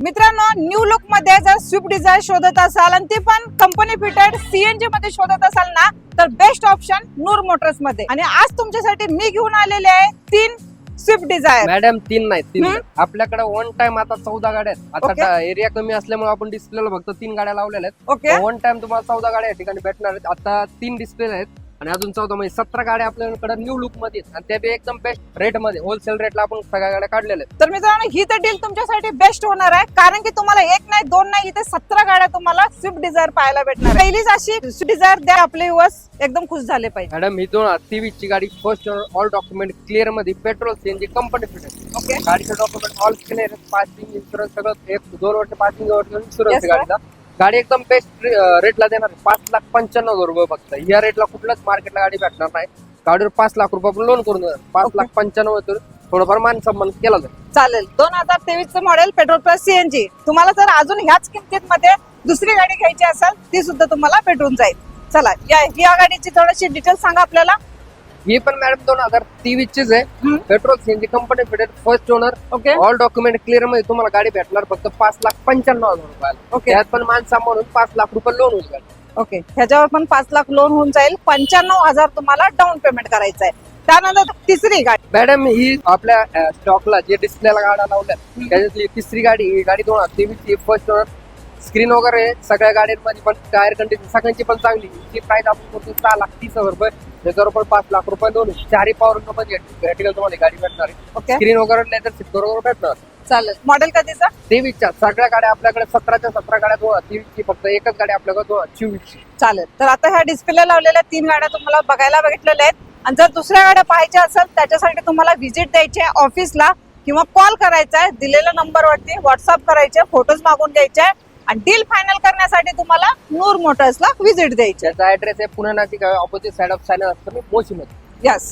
मित्रांनो, new look मध्ये जर स्विफ्ट डिझायर शोधत असाल आणि ते पण कंपनी फिटेड सीएनजी मध्ये शोधत असाल ना, तर बेस्ट ऑप्शन नूर मोटर्स मध्ये. आणि आज तुमच्यासाठी मी घेऊन आलेले आहे 3 स्विफ्ट डिझायर. मॅडम 3 नाही 3 आपल्याकडे वन टाइम आता 14 गाड्या आहेत. Okay. आता एरिया कमी असल्यामुळे आपण डिस्प्लेला फक्त 3 गाड्या लावलेल्या आहेत. ओके, वन टाइम तुम्हाला 14 गाड्या या ठिकाणी भेटणार आहेत. आता 3 डिस्प्ले आहेत आणि अजून 14 म्हणजे 17 गाड्या आपल्याकडे न्यू लुक मध्ये आहेत. आणि ते बी एकदम बेस्ट रेट मध्ये होलसेल रेटला आपण सगळ्या गाड्या काढलेल्या आहेत. तर मित्रांनो, ही तर डील तुमच्यासाठी बेस्ट होणार आहे, कारण की तुम्हाला एक नाही दोन नाही इथे 17 गाड्या तुम्हाला स्विफ्ट डिझायर पाहायला भेटणार. पहिलीच अशी स्विफ्ट डिझायर द्या, आपले युवस एकदम खुश झाले पाहिजे. मॅडम ही 2023 ची गाडी फर्स्ट ऑल डॉक्युमेंट क्लिअर मध्ये petrol CNG company fitted. Okay, गाडीचं document all clear, passing insurance सगळं 1-2 वर्ष पासिंग इन्शुरन्स Yes, sir. गाडीचा. गाडी एकदम बेस्ट रेटला देणार. 5,95,000 रुपये फक्त. या रेटला कुठल्याच मार्केटला गाडी भेटणार नाही. गाडीवर 5 लाख रुपये आपण लोन करून देणार. 5,95,000 थोडंफार मान सन्मान केला जाईल. चालेल. 2023 चं मॉडेल पेट्रोल प्लस सीएनजी. तुम्हाला जर अजून ह्याच किमतीमध्ये दुसरी गाडी घ्यायची असेल ती सुद्धा तुम्हाला भेटून जाईल. चला, या गाडीची थोडीशी डिटेल सांगा आपल्याला. ही पण मॅडम 2023 चीच आहे. Petrol CNG company fitted first owner. Okay all document clear मध्ये तुम्हाला गाडी भेटणार फक्त 5,95,000 रुपयाला. ओके त्यात पण मान म्हणून 5 लाख रुपये लोन होईल गाडी. ओके, ह्याच्यावर पण 5 लाख लोन होऊन जाईल. 95,000 तुम्हाला डाऊन पेमेंट करायचं आहे. त्यानंतर तिसरी गाडी. मॅडम ही आपल्या स्टॉकला जे डिस्प्लेला गाड्या लावल्या त्याच्यातली तिसरी गाडी. ही गाडी 2023 ची फर्स्ट ओनर. स्क्रीन वगैरे सगळ्या गाड्यांमध्ये पण टायर कंडिशन सगळ्यांची पण चांगली. हिची प्राइस आपण करतो 6,30,000 रुपये. त्याच्यावर पण 5 लाख रुपये दोन. 4 पॉवर मध्ये vertical तुम्हाला गाडी भेटणार आहे. ओके, स्क्रीन वगैरे लेदर सीट वगैरे भेटणार. चालेल. मॉडेल कधीचा? 23च्या सगळ्या गाड्या आपल्याकडे 17च्या 17 गाड्या 2023 ची. फक्त एकच गाडी आपल्याकडे 2024 ची. चालेल. तर आता ह्या डिस्प्लेला लावलेल्या 3 गाड्या तुम्हाला बघायला भेटलेल्या आहेत. आणि जर दुसऱ्या गाड्या पाहायच्या असेल त्याच्यासाठी तुम्हाला व्हिजिट द्यायची आहे ऑफिसला किंवा कॉल करायचा आहे. दिलेल्या नंबरवरती व्हॉट्सअप करायचे, फोटोज मागून घ्यायचे आणि डील फायनल करण्यासाठी तुम्हाला नूर मोटर्सला व्हिजिट द्यायची. त्याचा ऍड्रेस आहे Pune Nashik opposite side of सायनस मोशी मध्ये. यस.